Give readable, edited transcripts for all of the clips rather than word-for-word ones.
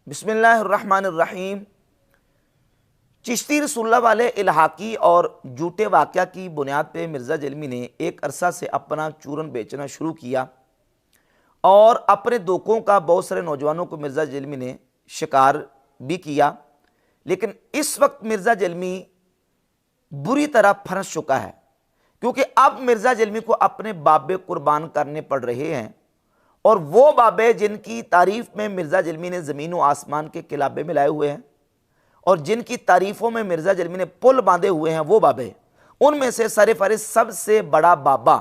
بسم اللہ الرحمن الرحیم۔ چشتی رسول اللہ والے الحاقی اور جھوٹے واقعہ کی بنیاد پہ مرزا جلمی نے ایک عرصہ سے اپنا چورن بیچنا شروع کیا اور اپنے دھوکوں کا بہت سارے نوجوانوں کو مرزا جلمی نے شکار بھی کیا، لیکن اس وقت مرزا جلمی بری طرح پھنس چکا ہے، کیونکہ اب مرزا جلمی کو اپنے بابے قربان کرنے پڑ رہے ہیں، اور وہ بابے جن کی تعریف میں مرزا جلمی نے زمین و آسمان کے کلابے ملائے ہوئے ہیں اور جن کی تعریفوں میں مرزا جلمی نے پل باندھے ہوئے ہیں، وہ بابے، ان میں سے سر فہرست سب سے بڑا بابا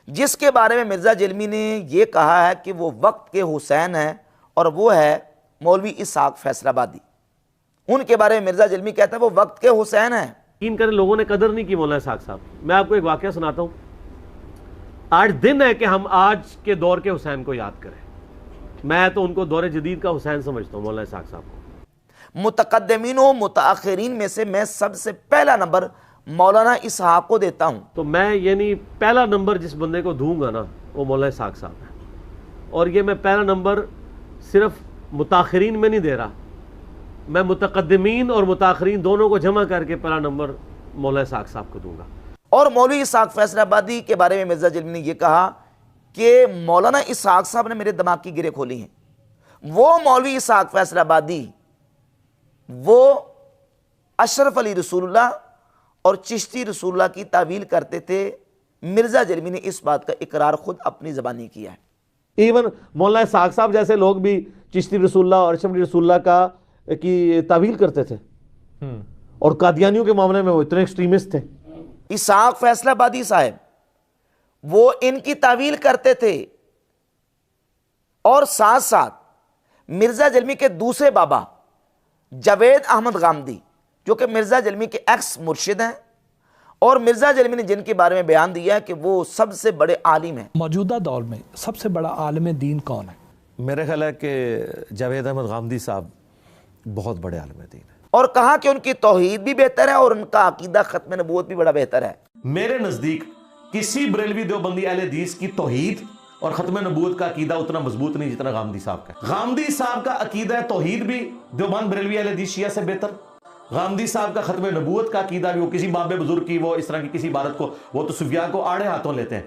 جس کے بارے میں مرزا جلمی نے یہ کہا ہے کہ وہ وقت کے حسین ہیں، اور وہ ہے مولوی اسحاق فیصل آبادی۔ ان کے بارے میں مرزا جلمی کہتا ہے وہ وقت کے حسین ہیں۔ یقین کریں لوگوں نے قدر نہیں کی مولانا اسحاق صاحب۔ میں آپ کو ایک واقعہ سناتا ہوں۔ آج دن ہے کہ ہم آج کے دور کے حسین کو یاد کریں۔ میں تو ان کو دور جدید کا حسین سمجھتا ہوں، مولانا اسحاق صاحب کو۔ متقدمین و متاخرین میں سے میں سب سے پہلا نمبر مولانا اسحاق کو دیتا ہوں۔ تو میں یعنی پہلا نمبر جس بندے کو دوں گا نا وہ مولانا اسحاق صاحب ہے، اور یہ میں پہلا نمبر صرف متاخرین میں نہیں دے رہا، میں متقدمین اور متاخرین دونوں کو جمع کر کے پہلا نمبر مولانا اسحاق صاحب کو دوں گا۔ اور مولوی اسحاق فیصل آبادی کے بارے میں مرزا جلمی نے یہ کہا کہ مولانا اسحاق صاحب نے میرے دماغ کی گریں کھولی ہیں۔ وہ مولوی اسحاق فیصل آبادی وہ اشرف علی رسول اللہ اور چشتی رسول اللہ کی تعویل کرتے تھے۔ مرزا جلمی نے اس بات کا اقرار خود اپنی زبانی کیا ہے۔ ایون مولانا اسحاق صاحب جیسے لوگ بھی چشتی رسول اللہ اور اشرف علی رسول اللہ کا کی تعویل کرتے تھے، اور قادیانیوں کے معاملے میں وہ اتنے ایکسٹریمسٹ تھے۔ اسحاق فیصل آبادی صاحب وہ ان کی تعویل کرتے تھے، اور ساتھ ساتھ مرزا جلمی کے دوسرے بابا جاوید احمد غامدی جو کہ مرزا جلمی کے ایکس مرشد ہیں، اور مرزا جلمی نے جن کے بارے میں بیان دیا ہے کہ وہ سب سے بڑے عالم ہیں۔ موجودہ دور میں سب سے بڑا عالم دین کون ہے؟ میرے خیال ہے کہ جاوید احمد غامدی صاحب بہت بڑے عالم دین ہیں، اور کہا کہ ان کی توحید بھی بہتر ہے اور ان کا عقیدہ ختم نبوت بھی بڑا بہتر ہے۔ میرے نزدیک کسی بریلوی دیوبندی اہل حدیث کی توحید اور ختم نبوت کا عقیدہ اتنا مضبوط نہیں جتنا غامدی صاحب کا۔ غامدی صاحب کا عقیدہ توحید بھی دیوبند بریلوی اہل حدیث شیعہ سے بہتر، غامدی صاحب کا ختم نبوت کا عقیدہ بھی، وہ کسی باب بزرگ کی وہ اس طرح کی کسی عبارت کو وہ تو صوفیاء کو آڑے ہاتھوں لیتے ہیں،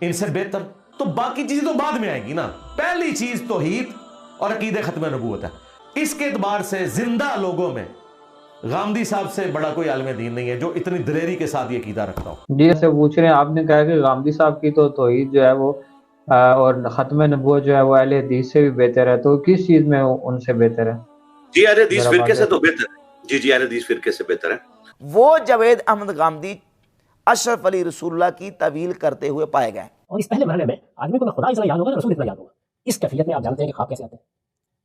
ان سے بہتر۔ تو باقی چیزیں تو بعد میں آئیں گی نا، پہلی چیز توحید اور عقیدہ ختم نبوت ہے۔ اس کے اعتبار سے زندہ لوگوں میں غامدی صاحب سے بڑا کوئی عالم دین نہیں ہے جو اتنی دلیری کے ساتھ یہ عقیدہ رکھتا ہو۔ جی ایسے پوچھ رہے ہیں، آپ نے کہا کہ غامدی صاحب کی تو توحید جو ہے وہ اور ختم نبوت جو ہے وہ اہل حدیث سے بھی بہتر ہے، تو کس چیز میں ان سے بہتر ہے؟ جی اہل حدیث فرقے سے تو بہتر ہے، جی اہل حدیث فرقے سے بہتر ہے۔ وہ جاوید احمد غامدی اشرف علی رسول اللہ کی تعویل کرتے ہوئے پائے گئے۔ اور اس پہلے مرحلے میں آدمی کو نہ خدا اتنا یاد ہوگا نہ رسول اتنا یاد ہوگا۔ اس کیفیت میں آپ جانتے ہیں کہ خواب کیسے آتے ہیں،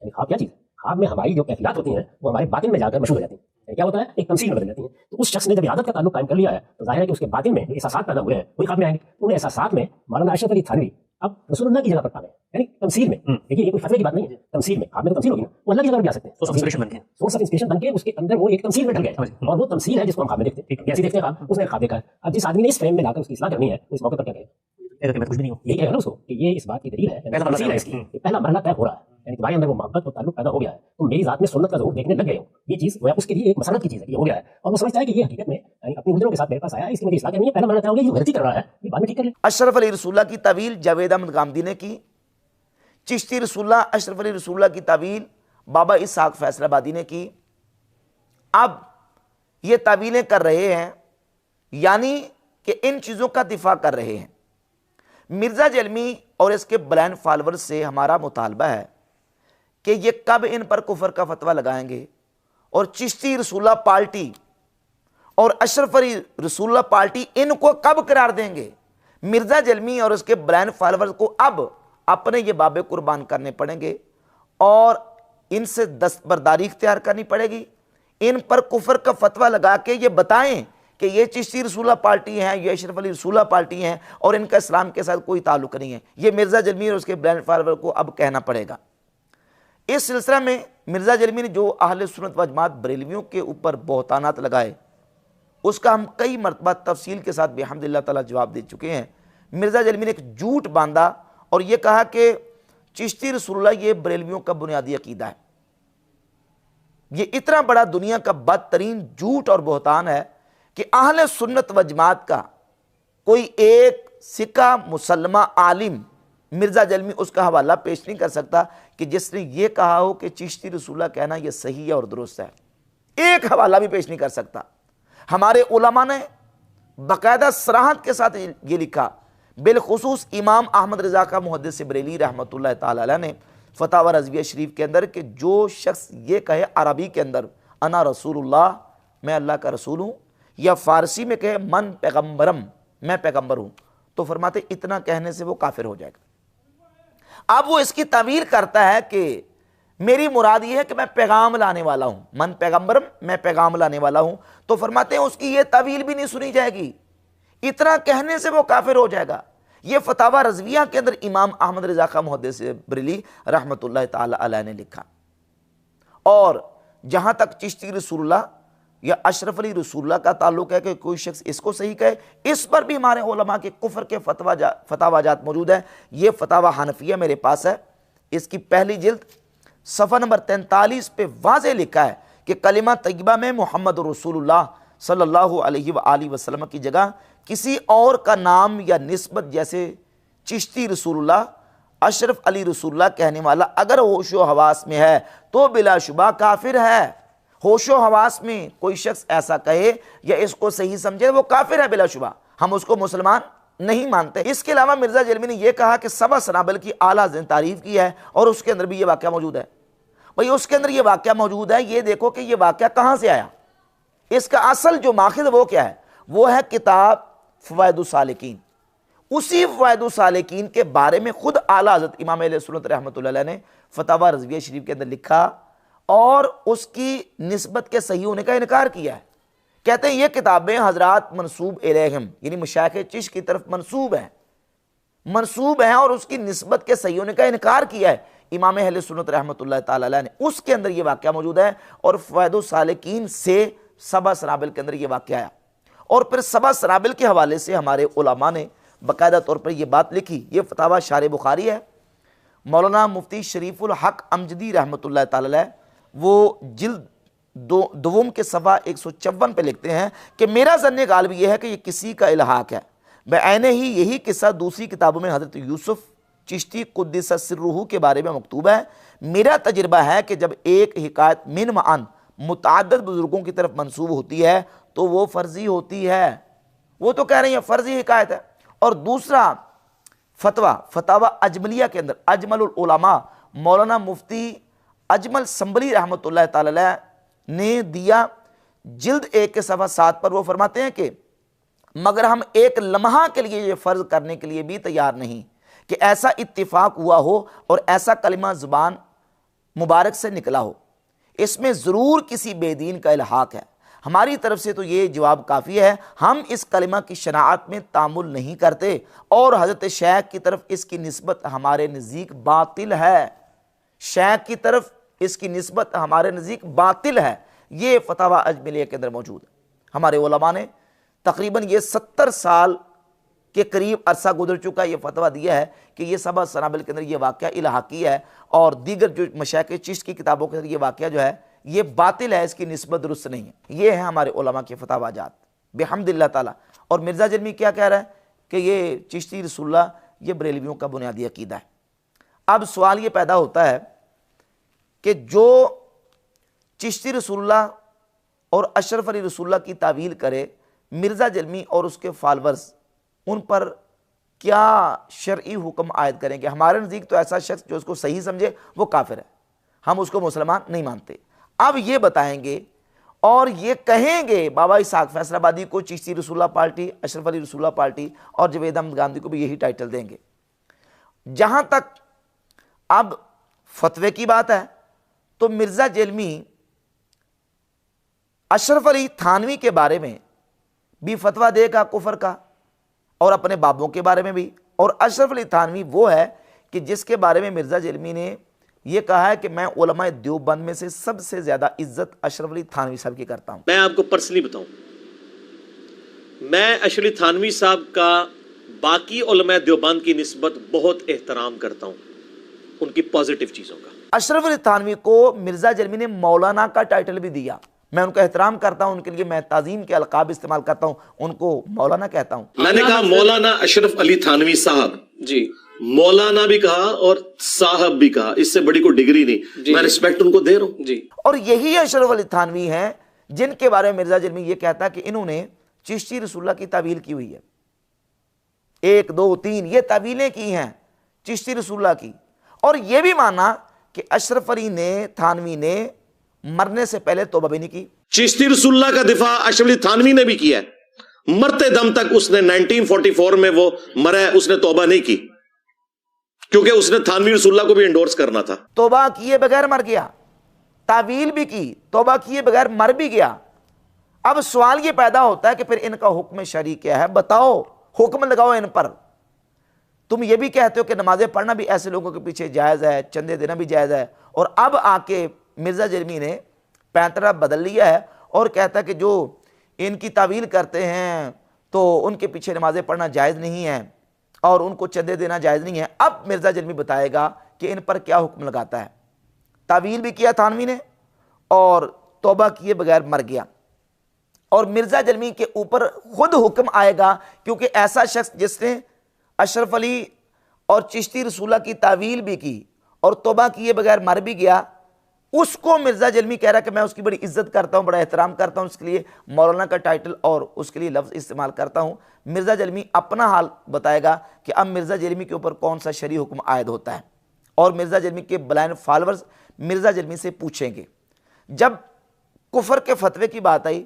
یعنی خواب کیا چیز ہے؟ خواب میں ہماری جو کیفیات ہوتی ہیں وہ ہمارے باطن میں جا کر مشہور ہو جاتی ہیں، یعنی کیا ہوتا ہے ایک تمثیل میں بدل جاتی ہیں۔ تو اس شخص نے جب عادت کا تعلق قائم کر لیا ہے تو ظاہر ہے کہ اس کے باطن میں جو احساسات پیدا ہوئے ہیں وہی خواب میں آئیں گے۔ ان احساسات میں مولانا اشرف علی تھانوی اب رسول اللہ کی جگہ پر پا گئے، یعنی تمثیل میں۔ دیکھیے یہ کوئی فتوے کی بات نہیں ہے، تمثیل میں خواب میں تو تمثیل ہوگی نا، وہ اللہ کی جگہ پر بھی آ سکتے ہیں، سورس آف انسپریشن بن کے اس کے اندر وہ ایک تمثیل میں ڈھل گئے، اور وہ تمثیل ہے جس کو ہم خواب میں دیکھتے ہیں۔ کیسے دیکھتے ہیں خواب؟ اس نے خواب دیکھا ہے۔ اب جس آدمی نے اس فریم میں لا کر اس کی اصلاح کرنی ہے اس موقع پر کیا کہے گا؟ میں کچھ بھی نہیں ہوں، یہی کہے گا نا اس کو کہ یہ اس بات کی دلیل ہے، تمثیل ہے اس کی، پہلا مرحلہ طے ہو رہا ہے، یعنی تمہارے اندر وہ محبت اور تعلق پیدا ہو گیا ہے، تو میری ذات میں سنت کا ظہور دیکھنے لگ گئے ہو، یہ چیز وہ اس کے لیے ایک مسرت کی چیز ہے، یہ ہو گیا ہے، اور وہ سمجھتا ہے کہ یہ حقیقت میں یعنی اپنی گزروں کے ساتھ میرے پاس آیا ہے، اس کی مجھے اصلاح کرنی ہے، پہلا مرحلہ طے ہو گیا، یہ غلطی کر رہا ہے، یہ بعد میں ٹھیک کر لے۔ اشرف علی رسول اللہ کی تعویل جاوید احمد غامدی نے کی، چشتی رسول اللہ اشرف علی رسول اللہ کی تعویل بابا اسحاق فیصل آبادی نے کی۔ اب یہ تعویلیں کر رہے ہیں، یعنی کہ ان چیزوں کا دفاع کر رہے ہیں۔ مرزا جلمی اور اس کے بلائنڈ فالورز سے ہمارا مطالبہ ہے کہ یہ کب ان پر کفر کا فتویٰ لگائیں گے، اور چشتی رسول اللہ پارٹی اور اشرف علی رسول اللہ پارٹی ان کو کب قرار دیں گے۔ مرزا جلمی اور اس کے بلائنڈ فالورز کو اب اپنے یہ بابے قربان کرنے پڑیں گے، اور ان سے دستبرداری اختیار کرنی پڑے گی۔ ان پر کفر کا فتویٰ لگا کے یہ بتائیں کہ یہ چشتی رسول اللہ پارٹی ہیں، یہ اشرف علی رسول اللہ پارٹی ہیں، اور ان کا اسلام کے ساتھ کوئی تعلق نہیں ہے۔ یہ مرزا جلمی اور اس کے بلائنڈ فالوور کو اب کہنا پڑے گا۔ اس سلسلہ میں مرزا جلمی نے جو اہل سنت و جماعت بریلویوں کے اوپر بہتانات لگائے اس کا ہم کئی مرتبہ تفصیل کے ساتھ بحمدللہ تعالیٰ جواب دے چکے ہیں۔ مرزا جلمی نے ایک جھوٹ باندھا اور یہ کہا کہ چشتی رسول اللہ یہ بریلویوں کا بنیادی عقیدہ ہے۔ یہ اتنا بڑا دنیا کا بدترین جھوٹ اور بہتان ہے کہ اہل سنت و جماعت کا کوئی ایک سکہ مسلمہ عالم مرزا جلمی اس کا حوالہ پیش نہیں کر سکتا کہ جس نے یہ کہا ہو کہ چشتی رسول اللہ کہنا یہ صحیح ہے اور درست ہے. ایک حوالہ بھی پیش نہیں کر سکتا. ہمارے علماء نے باقاعدہ صراحت کے ساتھ یہ لکھا، بالخصوص امام احمد رضا کا محدث بریلی رحمۃ اللہ تعالی علیہ نے فتاوی رضویہ شریف کے اندر کہ جو شخص یہ کہے عربی کے اندر انا رسول اللہ، میں اللہ کا رسول ہوں، یا فارسی میں کہے من پیغمبرم، میں پیغمبر ہوں، تو فرماتے اتنا کہنے سے وہ کافر ہو جائے گا. اب وہ اس کی تعبیر کرتا ہے کہ میری مراد یہ ہے کہ میں پیغام لانے والا ہوں، من پیغمبرم، میں پیغام لانے والا ہوں، تو فرماتے ہیں اس کی یہ تعویل بھی نہیں سنی جائے گی، اتنا کہنے سے وہ کافر ہو جائے گا. یہ فتاوی رضویہ کے اندر امام احمد رضا کا محدث بریلی رحمۃ اللہ تعالی علیہ نے لکھا. اور جہاں تک چشتی رسول اللہ یا اشرف علی رسول اللہ کا تعلق ہے کہ کوئی شخص اس کو صحیح کہے، اس پر بھی ہمارے علماء کے کفر کے فتاوی جات موجود ہیں. یہ فتاوی حنفیہ میرے پاس ہے، اس کی پہلی جلد صفحہ نمبر 43 پہ واضح لکھا ہے کہ کلمہ طیبہ میں محمد رسول اللہ صلی اللہ علیہ وآلہ وسلم کی جگہ کسی اور کا نام یا نسبت جیسے چشتی رسول اللہ، اشرف علی رسول اللہ کہنے والا اگر ہوش و حواس میں ہے تو بلا شبہ کافر ہے. ہوش و حواس میں کوئی شخص ایسا کہے یا اس کو صحیح سمجھے وہ کافر ہے بلا شبہ، ہم اس کو مسلمان نہیں مانتے. اس کے علاوہ مرزا جلمی نے یہ کہا کہ سبع سنابل کی اعلیٰ تعریف کی ہے اور اس کے اندر بھی یہ واقعہ موجود ہے. بھئی اس کے اندر یہ واقعہ موجود ہے، یہ دیکھو کہ یہ واقعہ کہاں سے آیا. اس کا اصل جو ماخذ وہ کیا ہے؟ وہ ہے کتاب فوائد السالکین. اسی فوائد السالکین کے بارے میں خود اعلیٰ حضرت امام اہل سنت رحمۃ اللہ علیہ نے فتاوی رضویہ شریف کے اندر لکھا اور اس کی نسبت کے صحیح ہونے کا انکار کیا ہے. کہتے ہیں یہ کتابیں حضرات منسوب الیہم یعنی مشایخ چشت کی طرف منسوب ہیں اور اس کی نسبت کے صحیح ہونے کا انکار کیا ہے امام اہل سنت رحمۃ اللہ تعالی علیہ نے. اس کے اندر یہ واقعہ موجود ہے اور فوائد السالکین سے سبع سنابل کے اندر یہ واقعہ آیا. اور پھر سبع سنابل کے حوالے سے ہمارے علماء نے باقاعدہ طور پر یہ بات لکھی. یہ فتاوی شارح بخاری ہے. مولانا مفتی شریف الحق امجدی رحمۃ اللہ تعالی علیہ وہ جلد دوم کے صفحہ 154 پہ لکھتے ہیں کہ میرا ظن غالب یہ ہے کہ یہ کسی کا الحاق ہے. بعینہ ہی یہی قصہ دوسری کتابوں میں حضرت یوسف چشتی قدس سرہ کے بارے میں مکتوب ہے. میرا تجربہ ہے کہ جب ایک حکایت من معن متعدد بزرگوں کی طرف منسوب ہوتی ہے تو وہ فرضی ہوتی ہے. وہ تو کہہ رہے ہیں فرضی حکایت ہے. اور دوسرا فتاوی اجملیہ کے اندر اجمل العلماء مولانا مفتی اجمل سنبلی رحمۃ اللہ تعالی علیہ نے دیا جلد 1 کے صفحہ 7 پر. وہ فرماتے ہیں کہ مگر ہم ایک لمحہ کے لیے یہ فرض کرنے کے لیے بھی تیار نہیں کہ ایسا اتفاق ہوا ہو اور ایسا کلمہ زبان مبارک سے نکلا ہو. اس میں ضرور کسی بے دین کا الحاق ہے. ہماری طرف سے تو یہ جواب کافی ہے. ہم اس کلمہ کی شناعت میں تعامل نہیں کرتے اور حضرت شیخ کی طرف اس کی نسبت ہمارے نزدیک باطل ہے. شیخ کی طرف اس کی نسبت ہمارے نزدیک باطل ہے. یہ فتاوی اجملیہ کے اندر موجود ہے. ہمارے علماء نے تقریباً یہ 70 سال کے قریب عرصہ گزر چکا یہ فتویٰ دیا ہے کہ یہ سبع سنابل کے اندر یہ واقعہ الحاقی ہے اور دیگر جو مشایخ چشت کی کتابوں کے اندر یہ واقعہ جو ہے یہ باطل ہے، اس کی نسبت درست نہیں ہے. یہ ہے ہمارے علماء کے فتاوی جات بحمد اللہ تعالیٰ. اور مرزا جلمی کیا کہہ رہا ہے کہ یہ چشتی رسول اللہ یہ بریلویوں کا بنیادی عقیدہ ہے. اب سوال یہ پیدا ہوتا ہے کہ جو چشتی رسول اللہ اور اشرف علی رسول اللہ کی تعویل کرے، مرزا جلمی اور اس کے فالورز ان پر کیا شرعی حکم عائد کریں گے؟ ہمارے نزدیک تو ایسا شخص جو اس کو صحیح سمجھے وہ کافر ہے، ہم اس کو مسلمان نہیں مانتے. اب یہ بتائیں گے اور یہ کہیں گے بابا اسحاق فیصل آبادی کو چشتی رسول اللہ پارٹی، اشرف علی رسول اللہ پارٹی اور جاوید احمد گاندھی کو بھی یہی ٹائٹل دیں گے. جہاں تک اب فتوے کی بات ہے تو مرزا جلمی اشرف علی تھانوی کے بارے میں بھی فتویٰ دے گا کفر کا اور اپنے بابوں کے بارے میں بھی. اور اشرف علی تھانوی وہ ہے کہ جس کے بارے میں مرزا جلمی نے یہ کہا ہے کہ میں علماء دیوبند میں سے سب سے زیادہ عزت اشرف علی تھانوی صاحب کی کرتا ہوں. میں آپ کو پرسنلی بتاؤں، میں اشرف علی تھانوی صاحب کا باقی علماء دیوبند کی نسبت بہت احترام کرتا ہوں، ان کی پازیٹیو چیزوں کا. اشرف علی تھانوی کو مرزا جلمی نے مولانا کا ٹائٹل بھی دیا. میں ان کا احترام کرتا ہوں, ان کے لیے میں تعظیم کے القاب استعمال کرتا ہوں, ان کو مولانا کہتا ہوں. میں نے کہا مولانا اشرف علی تھانوی صاحب, جی مولانا بھی کہا اور صاحب بھی کہا, اس سے بڑی کوئی ڈگری نہیں, میں رسپیکٹ ان کو دے رہا ہوں. جی اور یہی اشرف علی تھانوی ہیں جن کے بارے میں مرزا جلمی یہ کہتا ہے کہ انہوں نے چشتی رسول اللہ کی تعویل کی ہوئی ہے. 1 2 3 یہ تعویلیں کی ہیں چشتی رسول اللہ کی, اور یہ بھی مانا کہ اشرف علی تھانوی نے مرنے سے پہلے توبہ بھی نہیں کی. چشتی رسول اللہ کا دفاع اشرف علی تھانوی نے بھی کیا ہے, مرتے دم تک اس نے 1944 میں وہ مرا ہے, اس نے توبہ نہیں کی کیونکہ اس نے تھانوی رسول اللہ کو بھی انڈورس کرنا تھا. توبہ کیے بغیر مر گیا, تعویل بھی کی, توبہ کیے بغیر مر بھی گیا. اب سوال یہ پیدا ہوتا ہے کہ پھر ان کا حکم شرعی کیا ہے, بتاؤ, حکم لگاؤ ان پر. تم یہ بھی کہتے ہو کہ نمازیں پڑھنا بھی ایسے لوگوں کے پیچھے جائز ہے, چندے دینا بھی جائز ہے, اور اب آ کے مرزا جلمی نے پینترا بدل لیا ہے اور کہتا ہے کہ جو ان کی تعویل کرتے ہیں تو ان کے پیچھے نمازیں پڑھنا جائز نہیں ہے اور ان کو چندے دینا جائز نہیں ہے. اب مرزا جلمی بتائے گا کہ ان پر کیا حکم لگاتا ہے. تعویل بھی کیا تھانوی نے اور توبہ کیے بغیر مر گیا, اور مرزا جلمی کے اوپر خود حکم آئے گا کیونکہ ایسا شخص جس نے اشرف علی اور چشتی رسول اللہ کی تعویل بھی کی اور توبہ کیے بغیر مر بھی گیا, اس کو مرزا جلمی کہہ رہا ہے کہ میں اس کی بڑی عزت کرتا ہوں, بڑا احترام کرتا ہوں, اس کے لیے مولانا کا ٹائٹل اور اس کے لیے لفظ استعمال کرتا ہوں. مرزا جلمی اپنا حال بتائے گا کہ اب مرزا جلمی کے اوپر کون سا شرعی حکم عائد ہوتا ہے, اور مرزا جلمی کے بلائنڈ فالورز مرزا جلمی سے پوچھیں گے. جب کفر کے فتوے کی بات آئی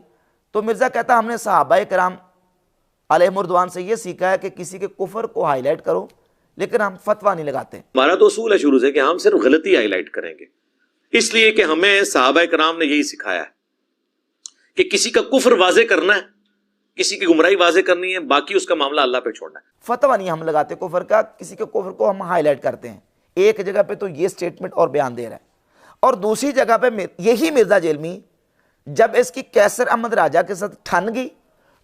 تو مرزا کہتا ہم نے صحابہ کرام علیہم رضوان سے یہ سیکھا ہے کہ کسی کے کفر کو ہائی لائٹ کرو لیکن ہم فتویٰ نہیں لگاتے. ہمارا تو اصول ہے شروع سے کہ ہم صرف غلطی ہائی لائٹ کریں گے, اس لیے کہ ہمیں صحابہ کرام نے یہی سکھایا ہے کہ کسی کا کفر واضح کرنا ہے, کسی کی گمراہی واضح کرنی ہے, باقی اس کا معاملہ اللہ پہ چھوڑنا ہے. فتویٰ نہیں ہم لگاتے کفر کا, کسی کے کفر کو ہم ہائی لائٹ کرتے ہیں. ایک جگہ پہ تو یہ سٹیٹمنٹ اور بیان دے رہا ہے, اور دوسری جگہ پہ یہی مرزا جلمی جب اس کی کیسر احمد راجہ کے ساتھ ٹھن گئی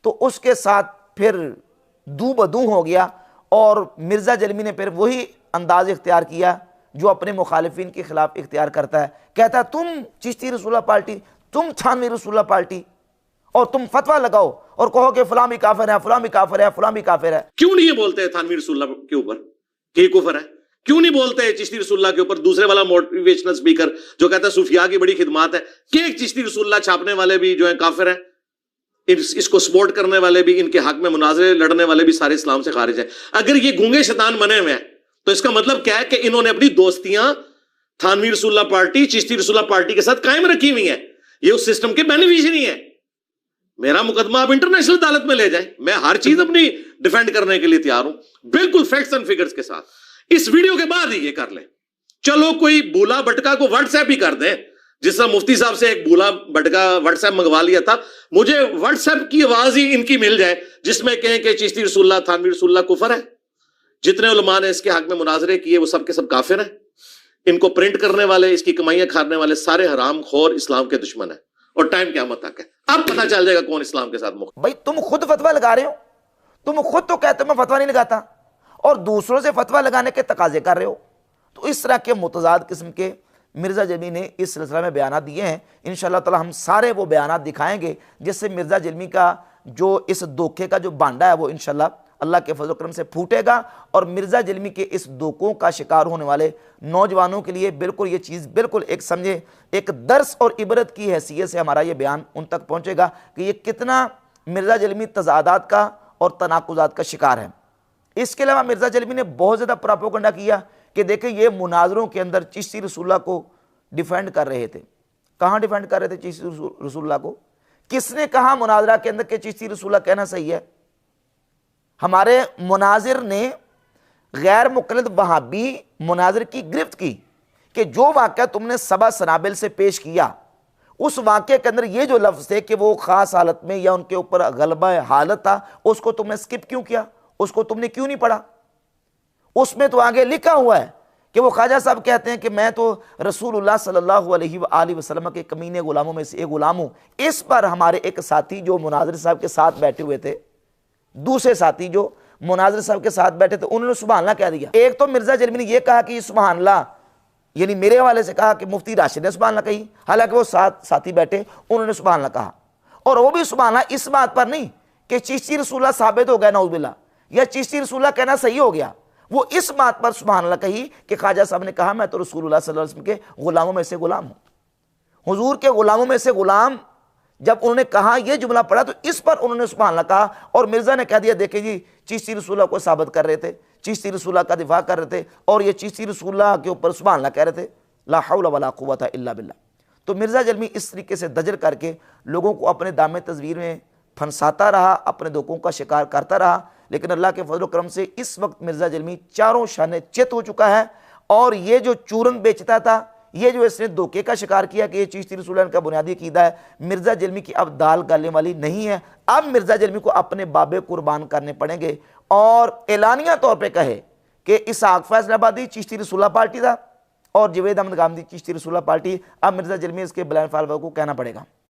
تو اس کے ساتھ پھر دو بدو ہو گیا, اور مرزا جلمی نے پھر وہی انداز اختیار کیا جو اپنے مخالفین کے خلاف اختیار کرتا ہے. کہتا ہے تم چشتی رسول اللہ پارٹی, تم تھانوی رسول اللہ پارٹی, اور تم فتویٰ لگاؤ اور کہو کہ فلاں بھی کافر ہے, فلاں بھی کافر ہے, فلاں بھی کافر ہے. کیوں نہیں یہ بولتے ہیں تھانوی رسول اللہ کے اوپر کہ یہ کفر ہے؟ کیوں نہیں بولتے ہیں چشتی رسول اللہ کے اوپر دوسرے والا موٹیویشنل سپیکر جو کہتا ہے صوفیاء کی بڑی خدمات ہے, کہ ایک چشتی رسول اللہ چھاپنے والے بھی جو ہیں کافر ہیں, اس کو سپورٹ کرنے والے بھی, ان کے حق میں مناظرے لڑنے والے بھی سارے اسلام سے خارج ہیں. اگر یہ گونگے شیطان بنے ہوئے ہیں تو اس کا مطلب کیا ہے کہ انہوں نے اپنی دوستیاں تھانوی رسول اللہ پارٹی, چشتی رسول اللہ پارٹی کے ساتھ قائم رکھی ہوئی ہیں. یہ اس سسٹم کے بینیفیشری ہیں. میرا مقدمہ آپ انٹرنیشنل عدالت میں لے جائیں, میں ہر چیز اپنی ڈیفینڈ کرنے کے لیے تیار ہوں, بالکل فیکٹس اینڈ فگرز کے ساتھ. اس ویڈیو کے بعد ہی یہ کر لیں. چلو کوئی بولا بٹکا کو واٹس ایپ ہی کر دیں, جس طرح مفتی صاحب سے ایک بولا بٹکا واٹس ایپ منگوا لیا تھا, مجھے واٹس ایپ کی آواز ہی ان کی مل جائے جس میں کہیں کہ چشتی رسول اللہ تھانوی رسول اللہ کفر ہے. جتنے علماء نے اس کے حق میں مناظرے کیے وہ سب کے سب کافر ہیں. ان کو پرنٹ کرنے والے, اس کی کمائیاں کھانے والے سارے حرام خور اسلام کے دشمن ہیں, اور ٹائم قیامت تک ہے. اب پتہ چل جائے گا کون اسلام کے ساتھ بھائی تم خود فتویٰ لگا رہے ہو, تم خود تو کہتے ہو میں فتویٰ نہیں لگاتا, اور دوسروں سے فتویٰ لگانے کے تقاضے کر رہے ہو. تو اس طرح کے متضاد قسم کے مرزا جلمی نے اس سلسلہ میں بیانات دیے ہیں. انشاءاللہ تعالی ہم سارے وہ بیانات دکھائیں گے جس سے مرزا جلمی کا جو اس دھوکے کا جو بانڈا ہے وہ انشاءاللہ اللہ کے فضل و کرم سے پھوٹے گا, اور مرزا جلمی کے اس دھوکوں کا شکار ہونے والے نوجوانوں کے لیے بالکل یہ چیز بالکل ایک سمجھے ایک درس اور عبرت کی حیثیت سے ہمارا یہ بیان ان تک پہنچے گا کہ یہ کتنا مرزا جلمی تضادات کا اور تناقضات کا شکار ہے. اس کے علاوہ مرزا جلمی نے بہت زیادہ پراپوگنڈا کیا کہ دیکھیں یہ مناظروں کے اندر چشتی رسول اللہ کو ڈیفینڈ کر رہے تھے. کہاں ڈیفینڈ کر رہے تھے چشتی رسول اللہ کو؟ کس نے کہا مناظرہ کے اندر کہ چشتی رسول اللہ کہنا صحیح ہے؟ ہمارے مناظر نے غیر مقلد وہابی مناظر کی گرفت کی کہ جو واقعہ تم نے سبا سنابل سے پیش کیا اس واقعے کے اندر یہ جو لفظ تھے کہ وہ خاص حالت میں یا ان کے اوپر غلبہ حالت تھا, اس کو تم نے سکپ کیوں کیا؟ اس کو تم نے کیوں نہیں پڑھا؟ اس میں تو آگے لکھا ہوا ہے کہ وہ خواجہ صاحب کہتے ہیں کہ میں تو رسول اللہ صلی اللہ علیہ وآلہ وسلم کے کمینے غلاموں میں سے ایک غلام ہوں. اس پر ہمارے ایک ساتھی جو مناظر صاحب کے ساتھ بیٹھے ہوئے تھے, دوسرے ساتھی جو مناظر صاحب کے ساتھ بیٹھے تھے, انہوں نے سبحان اللہ کہہ دیا. ایک تو مرزا جلمی نے یہ کہا کہ سبحان اللہ یعنی میرے حوالے سے کہا کہ مفتی راشد نے سبحان اللہ کہی، حالانکہ وہ ساتھی بیٹھے انہوں نے سبحان اللہ کہا، اور وہ بھی سبحان اللہ اس بات پر نہیں کہ چشتی رسول اللہ ثابت ہو گیا نعوذ باللہ، یا چشتی رسول اللہ کہنا صحیح ہو گیا، وہ اس بات پر سبحان اللہ کہی کہ خواجہ صاحب نے کہا میں تو رسول اللہ صلی اللہ علیہ وسلم کے غلاموں میں سے غلام ہوں، حضور کے غلاموں میں سے غلام، جب انہوں نے کہا یہ جملہ پڑھا تو اس پر انہوں نے سبحان اللہ کہا، اور مرزا نے کہہ دیا دیکھیں جی چشتی رسول اللہ کو ثابت کر رہے تھے، چشتی رسول اللہ کا دفاع کر رہے تھے، اور یہ چشتی رسول اللہ کے اوپر سبحان اللہ کہہ رہے تھے، لا حول ولا قوت الا باللہ۔ تو مرزا جلمی اس طریقے سے دجر کر کے لوگوں کو اپنے دام تزویر میں پھنساتا رہا، اپنے دھوکوں کا شکار کرتا رہا، لیکن اللہ کے فضل و کرم سے اس وقت مرزا جلمی چاروں شانے چت ہو چکا ہے، اور یہ جو چورن بیچتا تھا، یہ جو اس نے دھوکے کا شکار کیا کہ یہ چشتی رسول اللہ کا بنیادی عقیدہ ہے، مرزا جلمی کی اب دال گالنے والی نہیں ہے۔ اب مرزا جلمی کو اپنے بابے قربان کرنے پڑیں گے، اور اعلانیہ طور پہ کہے کہ اسحاق فیصل آبادی چشتی رسول اللہ پارٹی تھا اور جاوید احمد غامدی چشتی رسول اللہ پارٹی، اب مرزا جلمی اس کے بلائنڈ فالوور کو کہنا پڑے گا۔